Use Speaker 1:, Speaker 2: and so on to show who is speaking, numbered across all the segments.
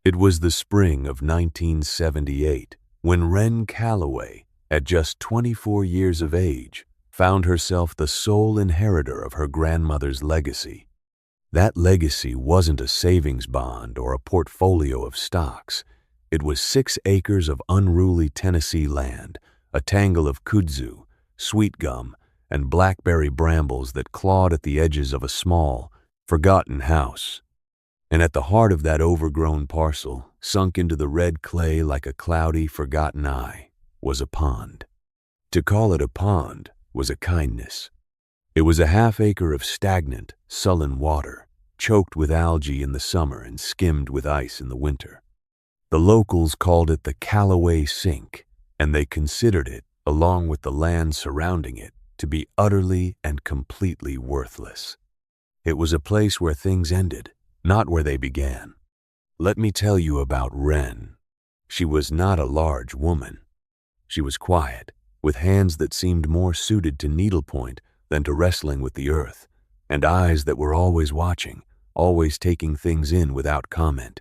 Speaker 1: It was the spring of 1978 when Wren Calloway, at just 24 years of age, found herself the sole inheritor of her grandmother's legacy. That legacy wasn't a savings bond or a portfolio of stocks. It was 6 acres of unruly Tennessee land, a tangle of kudzu, sweet gum, and blackberry brambles that clawed at the edges of a small, forgotten house. And at the heart of that overgrown parcel, sunk into the red clay like a cloudy, forgotten eye, was a pond. To call it a pond was a kindness. It was a half-acre of stagnant, sullen water, choked with algae in the summer and skimmed with ice in the winter. The locals called it the Calloway Sink, and they considered it, along with the land surrounding it, to be utterly and completely worthless. It was a place where things ended, not where they began. Let me tell you about Wren. She was not a large woman. She was quiet, with hands that seemed more suited to needlepoint than to wrestling with the earth, and eyes that were always watching, always taking things in without comment.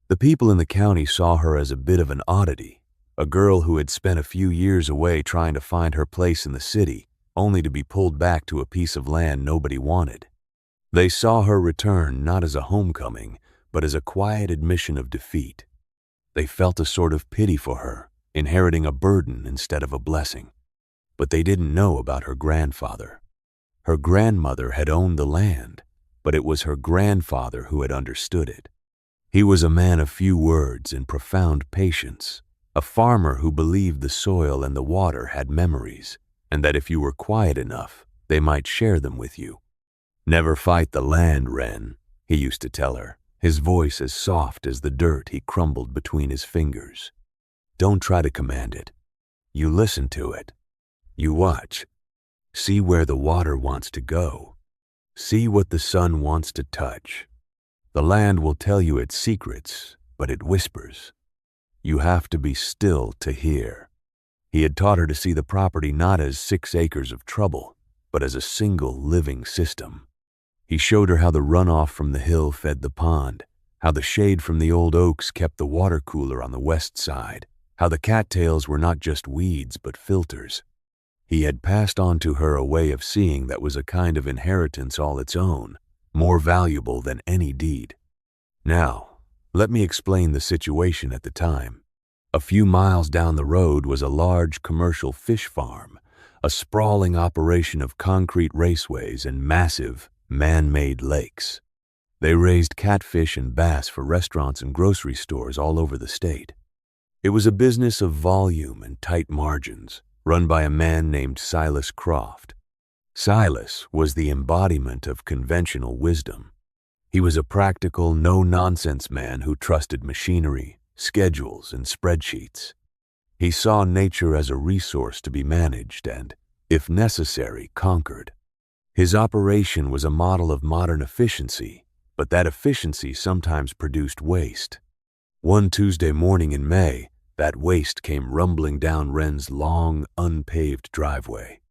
Speaker 1: The people in the county saw her as a bit of an oddity, a girl who had spent a few years away trying to find her place in the city, only to be pulled back to a piece of land nobody wanted. They saw her return not as a homecoming, but as a quiet admission of defeat. They felt a sort of pity for her, inheriting a burden instead of a blessing. But they didn't know about her grandfather. Her grandmother had owned the land, but it was her grandfather who had understood it. He was a man of few words and profound patience, a farmer who believed the soil and the water had memories, and that if you were quiet enough, they might share them with you. "Never fight the land, Wren," he used to tell her, his voice as soft as the dirt he crumbled between his fingers. "Don't try to command it. You listen to it. You watch. See where the water wants to go. See what the sun wants to touch. The land will tell you its secrets, but it whispers. You have to be still to hear." He had taught her to see the property not as 6 acres of trouble, but as a single living system. He showed her how the runoff from the hill fed the pond, how the shade from the old oaks kept the water cooler on the west side, how the cattails were not just weeds but filters. He had passed on to her a way of seeing that was a kind of inheritance all its own, more valuable than any deed. Now, let me explain the situation at the time. A few miles down the road was a large commercial fish farm, a sprawling operation of concrete raceways and massive, man-made lakes. They raised catfish and bass for restaurants and grocery stores all over the state. It was a business of volume and tight margins, run by a man named Silas Croft. Silas was the embodiment of conventional wisdom. He was a practical, no-nonsense man who trusted machinery, schedules, and spreadsheets. He saw nature as a resource to be managed and, if necessary, conquered. His operation was a model of modern efficiency, but that efficiency sometimes produced waste. One Tuesday morning in May, that waste came rumbling down Wren's long, unpaved driveway.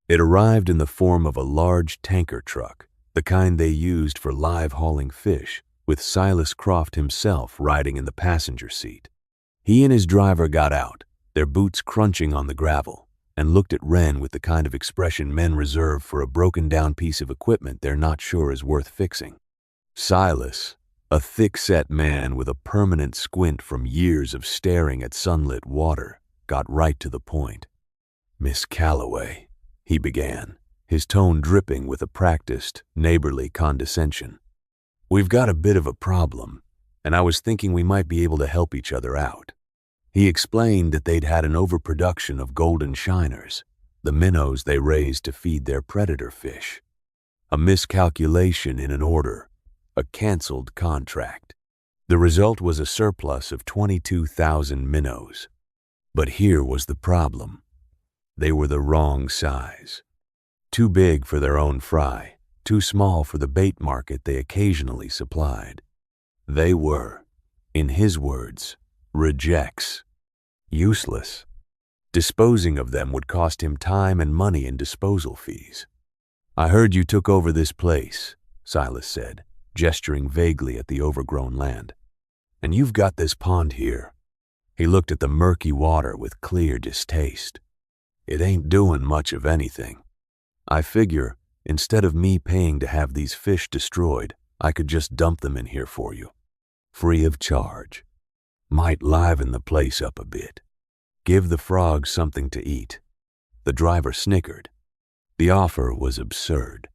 Speaker 1: It arrived in the form of a large tanker truck, the kind they used for live hauling fish, with Silas Croft himself riding in the passenger seat. He and his driver got out, their boots crunching on the gravel, and looked at Wren with the kind of expression men reserve for a broken-down piece of equipment they're not sure is worth fixing. Silas, a thick-set man with a permanent squint from years of staring at sunlit water, got right to the point. "Miss Calloway," he began, his tone dripping with a practiced, neighborly condescension. "We've got a bit of a problem, and I was thinking we might be able to help each other out." He explained that they'd had an overproduction of golden shiners, the minnows they raised to feed their predator fish. A miscalculation in an order, a canceled contract. The result was a surplus of 22,000 minnows. But here was the problem. They were the wrong size. Too big for their own fry, too small for the bait market they occasionally supplied. They were, in his words, rejects. Useless. Disposing of them would cost him time and money in disposal fees. "I heard you took over this place," Silas said, gesturing vaguely at the overgrown land. And you've got this pond here." He looked at the murky water with clear distaste. "It ain't doing much of anything. I figure, instead of me paying to have these fish destroyed, I could just dump them in here for you. Free of charge. Might liven the place up a bit. Give the frogs something to eat." The driver snickered. The offer was absurd.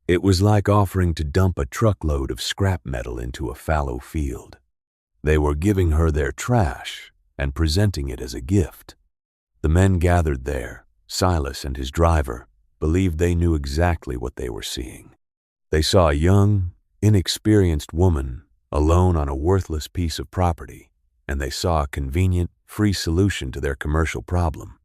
Speaker 1: It was like offering to dump a truckload of scrap metal into a fallow field. They were giving her their trash and presenting it as a gift. The men gathered there, Silas and his driver, believed they knew exactly what they were seeing. They saw a young, inexperienced woman alone on a worthless piece of property, and they saw a convenient, free solution to their commercial problem.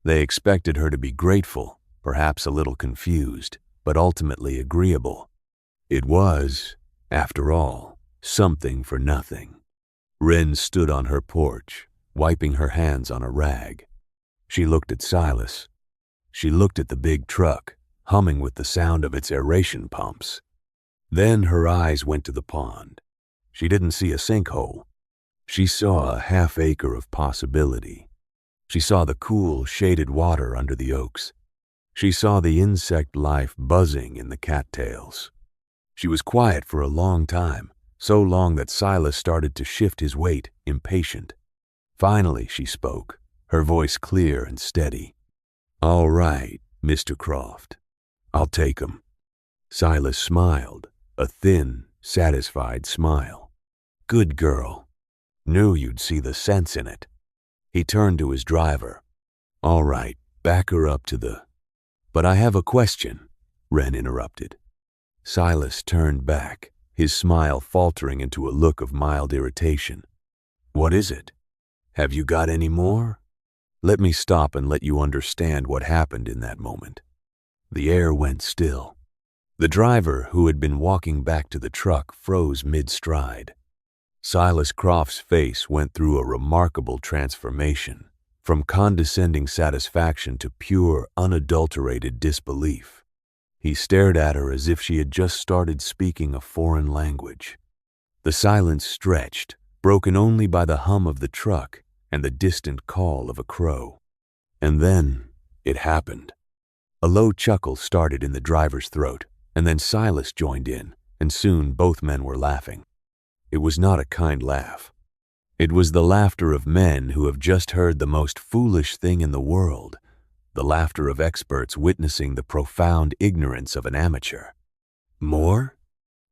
Speaker 1: They expected her to be grateful, perhaps a little confused, but ultimately agreeable. It was, after all, something for nothing. Wren stood on her porch, wiping her hands on a rag. She looked at Silas. She looked at the big truck, humming with the sound of its aeration pumps. Then her eyes went to the pond. She didn't see a sinkhole. She saw a half-acre of possibility. She saw the cool, shaded water under the oaks. She saw the insect life buzzing in the cattails. She was quiet for a long time, so long that Silas started to shift his weight, impatient. Finally, she spoke, her voice clear and steady. "All right, Mr. Croft. I'll take 'em." Silas smiled, a thin, satisfied smile. "Good girl. Knew you'd see the sense in it." He turned to his driver. "All right, back her up to the—" "But I have a question," Wren interrupted. Silas turned back, his smile faltering into a look of mild irritation. "What is it? Have you got any more? Let me stop and let you understand what happened in that moment." The air went still. The driver, who had been walking back to the truck, froze mid-stride. Silas Croft's face went through a remarkable transformation, from condescending satisfaction to pure, unadulterated disbelief. He stared at her as if she had just started speaking a foreign language. The silence stretched, broken only by the hum of the truck and the distant call of a crow. And then it happened. A low chuckle started in the driver's throat, and then Silas joined in, and soon both men were laughing. It was not a kind laugh. It was the laughter of men who have just heard the most foolish thing in the world, the laughter of experts witnessing the profound ignorance of an amateur. "More?"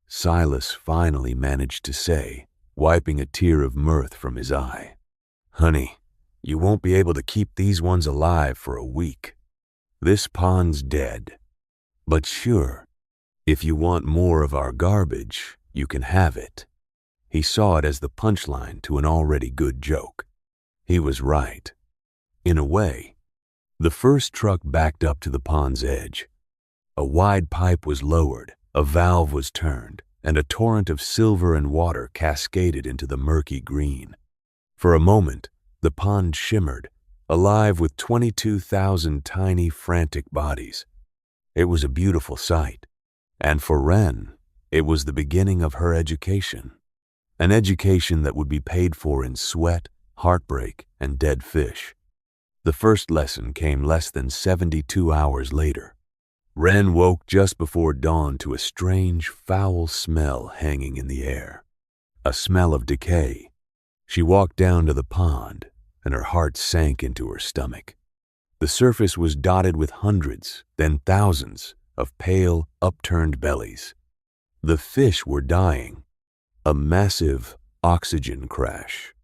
Speaker 1: Silas finally managed to say, wiping a tear of mirth from his eye. "Honey, you won't be able to keep these ones alive for a week. This pond's dead. But sure, if you want more of our garbage, you can have it." He saw it as the punchline to an already good joke. He was right. In a way. The first truck backed up to the pond's edge. A wide pipe was lowered, a valve was turned, and a torrent of silver and water cascaded into the murky green. For a moment, the pond shimmered, alive with 22,000 tiny, frantic bodies. It was a beautiful sight, and for Wren, it was the beginning of her education. An education that would be paid for in sweat, heartbreak, and dead fish. The first lesson came less than 72 hours later. Wren woke just before dawn to a strange, foul smell hanging in the air. A smell of decay. She walked down to the pond, and her heart sank into her stomach. The surface was dotted with hundreds, then thousands, of pale, upturned bellies. The fish were dying. A massive oxygen crash.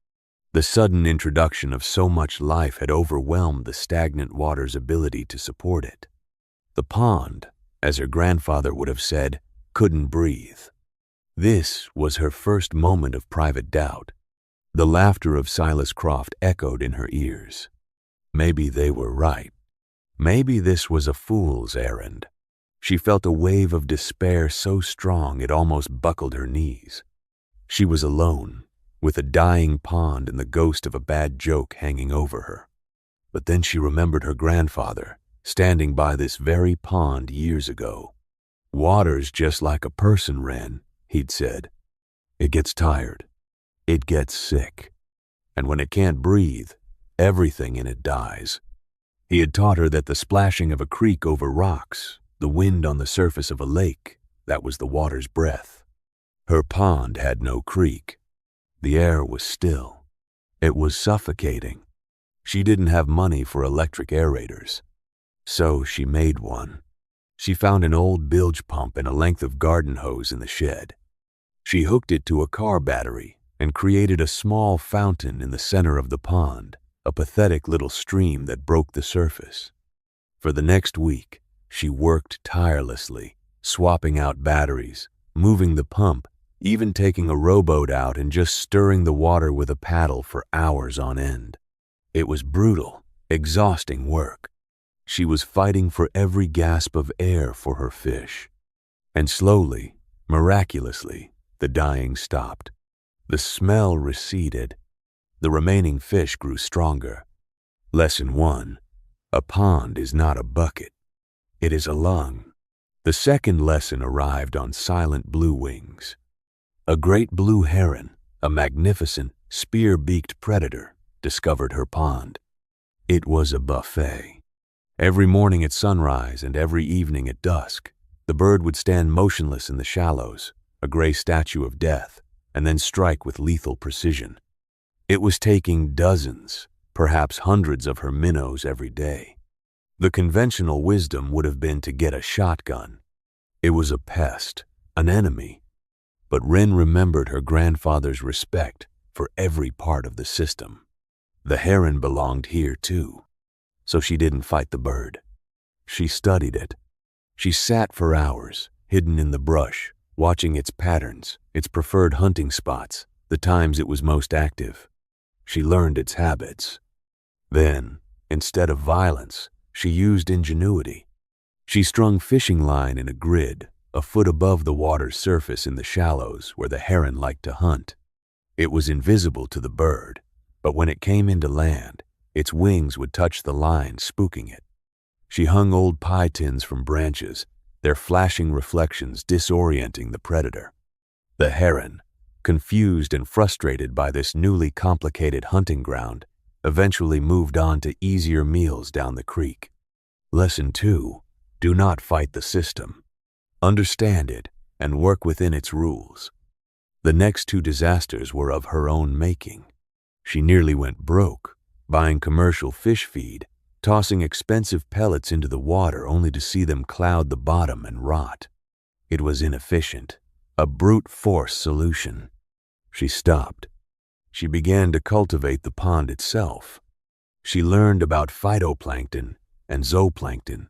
Speaker 1: The sudden introduction of so much life had overwhelmed the stagnant water's ability to support it. The pond, as her grandfather would have said, couldn't breathe. This was her first moment of private doubt. The laughter of Silas Croft echoed in her ears. Maybe they were right. Maybe this was a fool's errand. She felt a wave of despair so strong it almost buckled her knees. She was alone, with a dying pond and the ghost of a bad joke hanging over her. But then she remembered her grandfather, standing by this very pond years ago. "Water's just like a person, Wren," he'd said. "It gets tired. It gets sick, and when it can't breathe, everything in it dies. He had taught her that the splashing of a creek over rocks, the wind on the surface of a lake, that was the water's breath. Her pond had no creek. The air was still. It was suffocating. She didn't have money for electric aerators, so she made one. She found an old bilge pump and a length of garden hose in the shed. She hooked it to a car battery and created a small fountain in the center of the pond, a pathetic little stream that broke the surface. For the next week, she worked tirelessly, swapping out batteries, moving the pump, even taking a rowboat out and just stirring the water with a paddle for hours on end. It was brutal, exhausting work. She was fighting for every gasp of air for her fish. And slowly, miraculously, the dying stopped. The smell receded. The remaining fish grew stronger. Lesson 1. A pond is not a bucket. It is a lung. The second lesson arrived on silent blue wings. A great blue heron, a magnificent, spear-beaked predator, discovered her pond. It was a buffet. Every morning at sunrise and every evening at dusk, the bird would stand motionless in the shallows, a gray statue of death, and then strike with lethal precision. It was taking dozens, perhaps hundreds of her minnows every day. The conventional wisdom would have been to get a shotgun. It was a pest, an enemy. But Wren remembered her grandfather's respect for every part of the system. The heron belonged here too, so she didn't fight the bird. She studied it. She sat for hours, hidden in the brush, watching its patterns, its preferred hunting spots, the times it was most active. She learned its habits. Then, instead of violence, she used ingenuity. She strung fishing line in a grid, a foot above the water's surface in the shallows where the heron liked to hunt. It was invisible to the bird, but when it came into land, its wings would touch the line, spooking it. She hung old pie tins from branches, their flashing reflections disorienting the predator. The heron, confused and frustrated by this newly complicated hunting ground, eventually moved on to easier meals down the creek. Lesson 2. Do not fight the system. Understand it and work within its rules. The next 2 disasters were of her own making. She nearly went broke, buying commercial fish feed, tossing expensive pellets into the water only to see them cloud the bottom and rot. It was inefficient, a brute force solution. She stopped. She began to cultivate the pond itself. She learned about phytoplankton and zooplankton.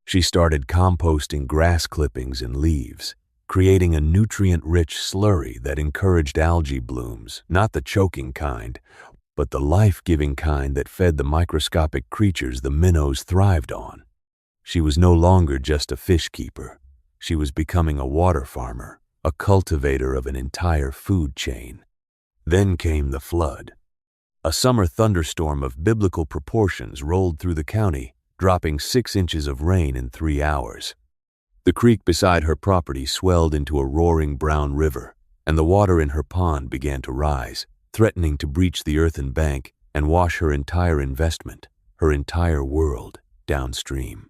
Speaker 1: She started composting grass clippings and leaves, creating a nutrient-rich slurry that encouraged algae blooms, not the choking kind, but the life-giving kind that fed the microscopic creatures the minnows thrived on. She was no longer just a fish keeper. She was becoming a water farmer, a cultivator of an entire food chain. Then came the flood. A summer thunderstorm of biblical proportions rolled through the county, dropping 6 inches of rain in 3 hours. The creek beside her property swelled into a roaring brown river, and the water in her pond began to rise, threatening to breach the earthen bank and wash her entire investment, her entire world, downstream.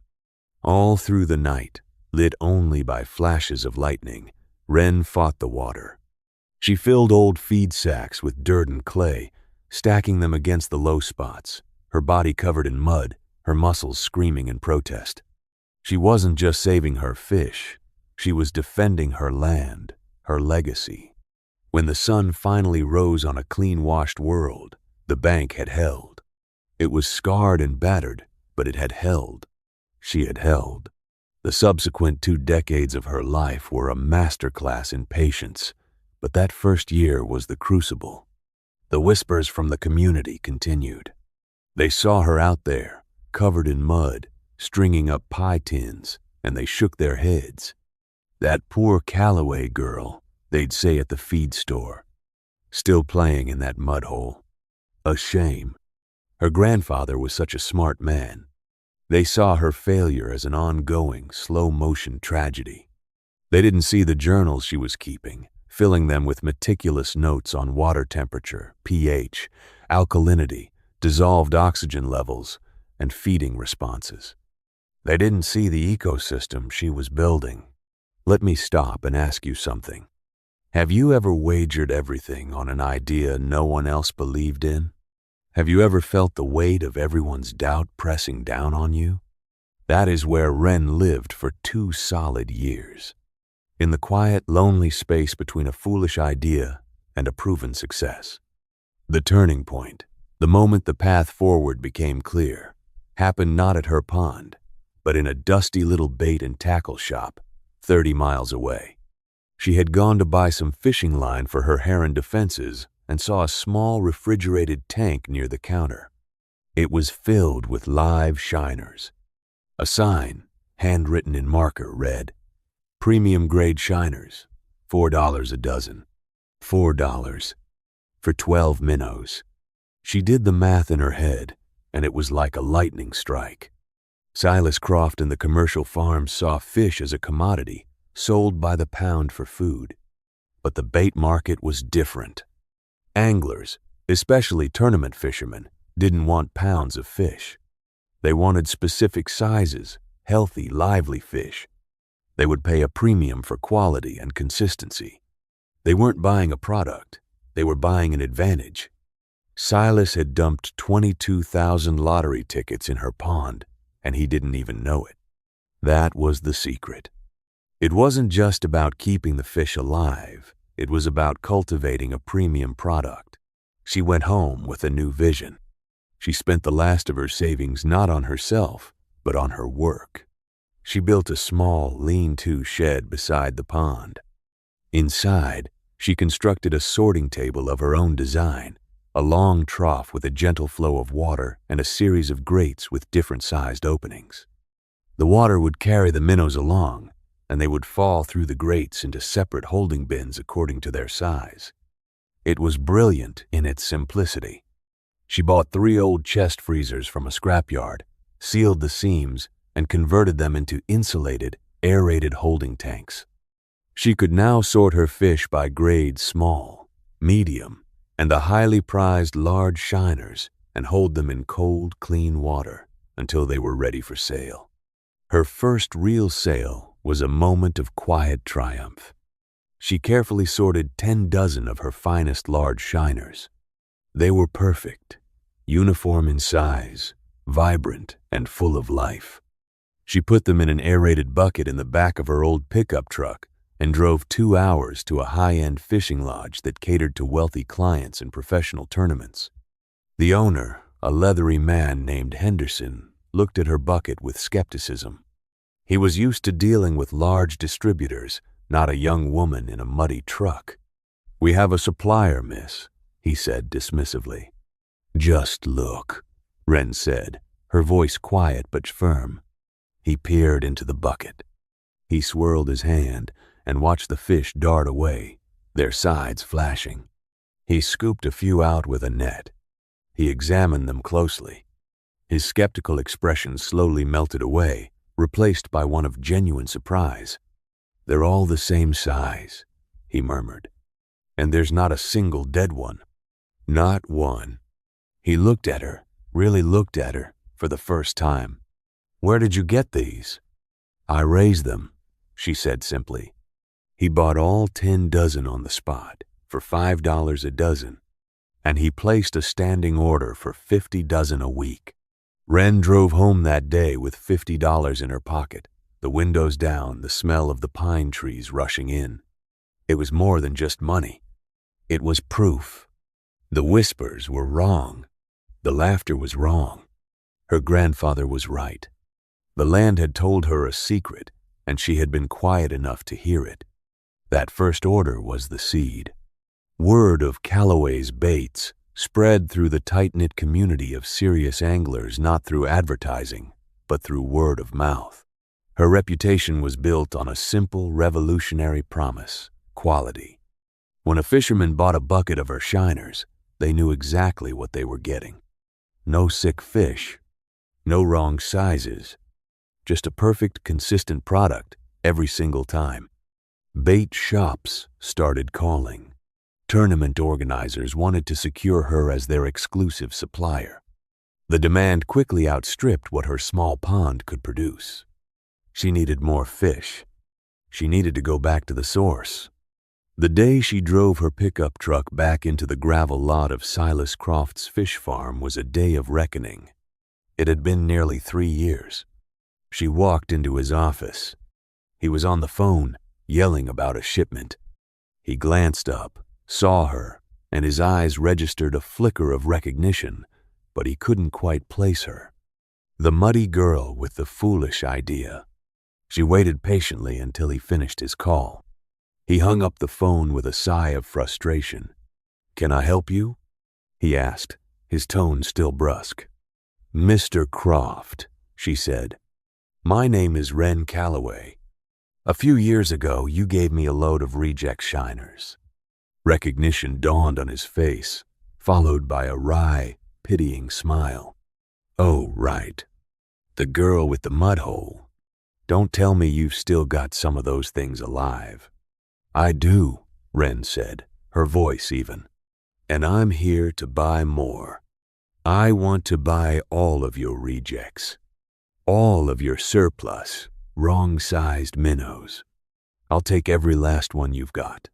Speaker 1: All through the night, lit only by flashes of lightning, Wren fought the water. She filled old feed sacks with dirt and clay, stacking them against the low spots, her body covered in mud, her muscles screaming in protest. She wasn't just saving her fish, she was defending her land, her legacy. When the sun finally rose on a clean-washed world, the bank had held. It was scarred and battered, but it had held. She had held. The subsequent 2 decades of her life were a masterclass in patience, but that first year was the crucible. The whispers from the community continued. They saw her out there, covered in mud, stringing up pie tins, and they shook their heads. That poor Calloway girl, they'd say at the feed store, still playing in that mud hole. A shame. Her grandfather was such a smart man. They saw her failure as an ongoing, slow-motion tragedy. They didn't see the journals she was keeping, filling them with meticulous notes on water temperature, pH, alkalinity, dissolved oxygen levels, and feeding responses. They didn't see the ecosystem she was building. Let me stop and ask you something. Have you ever wagered everything on an idea no one else believed in? Have you ever felt the weight of everyone's doubt pressing down on you? That is where Wren lived for 2 solid years. In the quiet, lonely space between a foolish idea and a proven success. The turning point, the moment the path forward became clear, happened not at her pond, but in a dusty little bait and tackle shop 30 miles away. She had gone to buy some fishing line for her heron defenses and saw a small refrigerated tank near the counter. It was filled with live shiners. A sign, handwritten in marker, read, "Premium grade shiners, $4 a dozen. $4 for 12 minnows." She did the math in her head, and it was like a lightning strike. Silas Croft and the commercial farms saw fish as a commodity, sold by the pound for food. But the bait market was different. Anglers, especially tournament fishermen, didn't want pounds of fish. They wanted specific sizes, healthy, lively fish. They would pay a premium for quality and consistency. They weren't buying a product, they were buying an advantage. Silas had dumped 22,000 lottery tickets in her pond, and he didn't even know it. That was the secret. It wasn't just about keeping the fish alive, it was about cultivating a premium product. She went home with a new vision. She spent the last of her savings not on herself, but on her work. She built a small, lean-to shed beside the pond. Inside, she constructed a sorting table of her own design, a long trough with a gentle flow of water and a series of grates with different-sized openings. The water would carry the minnows along, and they would fall through the grates into separate holding bins according to their size. It was brilliant in its simplicity. She bought 3 old chest freezers from a scrapyard, sealed the seams, and converted them into insulated, aerated holding tanks. She could now sort her fish by grade small, medium, and the highly prized large shiners and hold them in cold, clean water until they were ready for sale. Her first real sale was a moment of quiet triumph. She carefully sorted 10 dozen of her finest large shiners. They were perfect, uniform in size, vibrant, and full of life. She put them in an aerated bucket in the back of her old pickup truck and drove 2 hours to a high-end fishing lodge that catered to wealthy clients and professional tournaments. The owner, a leathery man named Henderson, looked at her bucket with skepticism. He was used to dealing with large distributors, not a young woman in a muddy truck. "We have a supplier, miss," he said dismissively. "Just look," Wren said, her voice quiet but firm. He peered into the bucket. He swirled his hand and watched the fish dart away, their sides flashing. He scooped a few out with a net. He examined them closely. His skeptical expression slowly melted away, replaced by one of genuine surprise. "They're all the same size," he murmured. "And there's not a single dead one. Not one." He looked at her, really looked at her, for the first time. "Where did you get these?" "I raised them," she said simply. He bought all 10 dozen on the spot for $5 a dozen, and he placed a standing order for 50 dozen a week. Wren drove home that day with $50 in her pocket, the windows down, the smell of the pine trees rushing in. It was more than just money. It was proof. The whispers were wrong. The laughter was wrong. Her grandfather was right. The land had told her a secret, and she had been quiet enough to hear it. That first order was the seed. Word of Calloway's baits spread through the tight-knit community of serious anglers not through advertising, but through word of mouth. Her reputation was built on a simple, revolutionary promise: quality. When a fisherman bought a bucket of her shiners, they knew exactly what they were getting. No sick fish, no wrong sizes, just a perfect, consistent product every single time. Bait shops started calling. Tournament organizers wanted to secure her as their exclusive supplier. The demand quickly outstripped what her small pond could produce. She needed more fish. She needed to go back to the source. The day she drove her pickup truck back into the gravel lot of Silas Croft's fish farm was a day of reckoning. It had been nearly 3 years. She walked into his office. He was on the phone, yelling about a shipment. He glanced up, saw her, and his eyes registered a flicker of recognition, but he couldn't quite place her. The muddy girl with the foolish idea. She waited patiently until he finished his call. He hung up the phone with a sigh of frustration. "Can I help you?" he asked, his tone still brusque. "Mr. Croft," she said. "My name is Wren Calloway. A few years ago, you gave me a load of reject shiners." Recognition dawned on his face, followed by a wry, pitying smile. "Oh, right. The girl with the mud hole. Don't tell me you've still got some of those things alive." "I do," Wren said, her voice even. "And I'm here to buy more. I want to buy all of your rejects. All of your surplus, wrong-sized minnows. I'll take every last one you've got."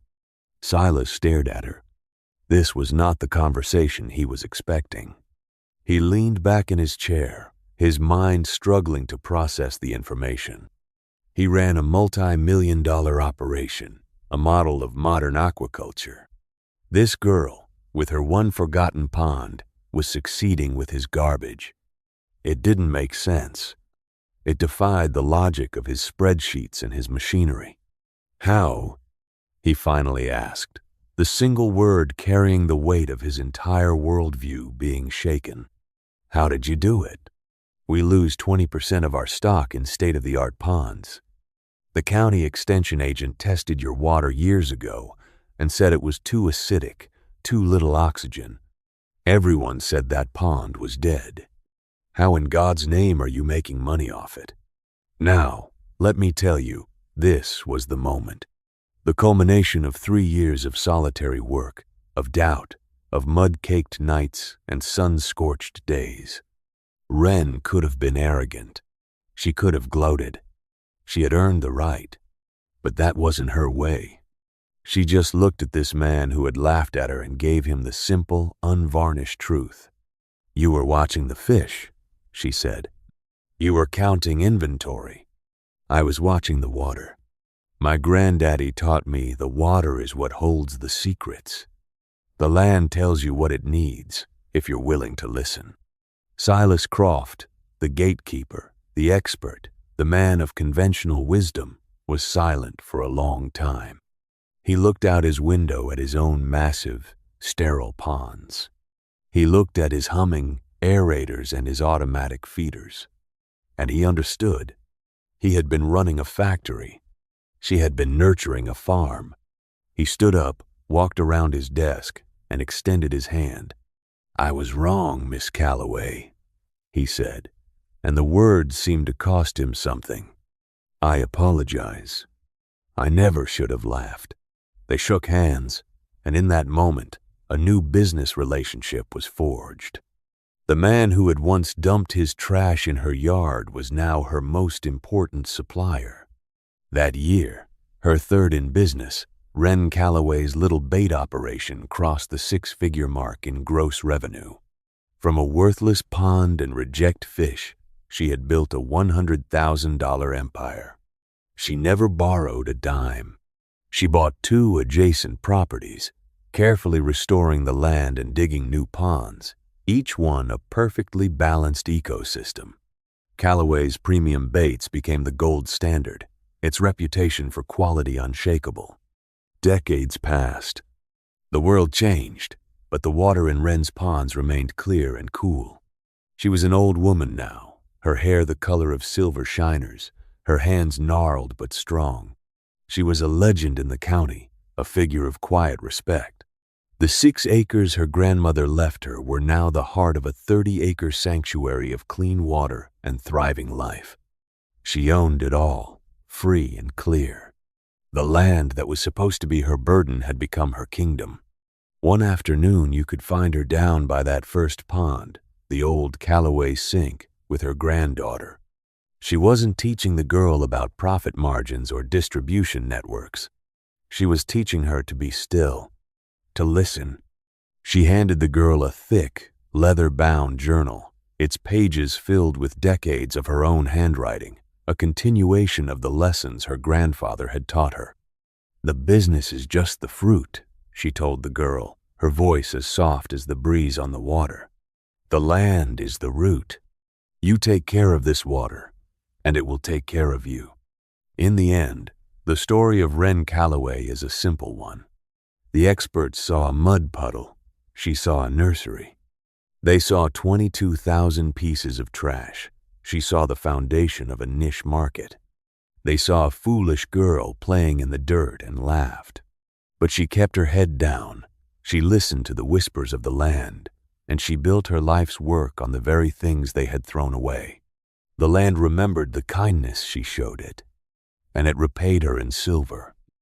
Speaker 1: Silas stared at her. This was not the conversation he was expecting. He leaned back in his chair, his mind struggling to process the information. He ran a multi-million-dollar operation, a model of modern aquaculture. This girl, with her one forgotten pond, was succeeding with his garbage. It didn't make sense. It defied the logic of his spreadsheets and his machinery. "How?" he finally asked, the single word carrying the weight of his entire worldview being shaken. "How did you do it? We lose 20% of our stock in state-of-the-art ponds. The county extension agent tested your water years ago and said it was too acidic, too little oxygen. Everyone said that pond was dead. How in God's name are you making money off it?" Now, let me tell you, this was the moment. The culmination of 3 years of solitary work, of doubt, of mud-caked nights and sun-scorched days. Wren could have been arrogant. She could have gloated. She had earned the right. But that wasn't her way. She just looked at this man who had laughed at her and gave him the simple, unvarnished truth. "You were watching the fish," she said. "You were counting inventory. I was watching the water. My granddaddy taught me the water is what holds the secrets. The land tells you what it needs, if you're willing to listen." Silas Croft, the gatekeeper, the expert, the man of conventional wisdom, was silent for a long time. He looked out his window at his own massive, sterile ponds. He looked at his humming aerators and his automatic feeders. And he understood. He had been running a factory. She had been nurturing a farm. He stood up, walked around his desk, and extended his hand. "I was wrong, Miss Calloway," he said, and the words seemed to cost him something. "I apologize. I never should have laughed." They shook hands, and in that moment, a new business relationship was forged. The man who had once dumped his trash in her yard was now her most important supplier. That year, her third in business, Wren Calloway's little bait operation crossed the 6-figure mark in gross revenue. From a worthless pond and reject fish, she had built a $100,000 empire. She never borrowed a dime. She bought 2 adjacent properties, carefully restoring the land and digging new ponds, each one a perfectly balanced ecosystem. Calloway's premium baits became the gold standard, its reputation for quality unshakable. Decades passed. The world changed, but the water in Wren's ponds remained clear and cool. She was an old woman now, her hair the color of silver shiners, her hands gnarled but strong. She was a legend in the county, a figure of quiet respect. The 6 acres her grandmother left her were now the heart of a 30-acre sanctuary of clean water and thriving life. She owned it all, free and clear. The land that was supposed to be her burden had become her kingdom. One afternoon, you could find her down by that first pond, the old Calloway sink, with her granddaughter. She wasn't teaching the girl about profit margins or distribution networks. She was teaching her to be still, to listen. She handed the girl a thick, leather-bound journal, its pages filled with decades of her own handwriting, a continuation of the lessons her grandfather had taught her. "The business is just the fruit," she told the girl, her voice as soft as the breeze on the water. "The land is the root. You take care of this water, and it will take care of you." In the end, the story of Wren Calloway is a simple one. The experts saw a mud puddle. She saw a nursery. They saw 22,000 pieces of trash. She saw the foundation of a niche market. They saw a foolish girl playing in the dirt and laughed. But she kept her head down. She listened to the whispers of the land, and she built her life's work on the very things they had thrown away. The land remembered the kindness she showed it, and it repaid her in silver.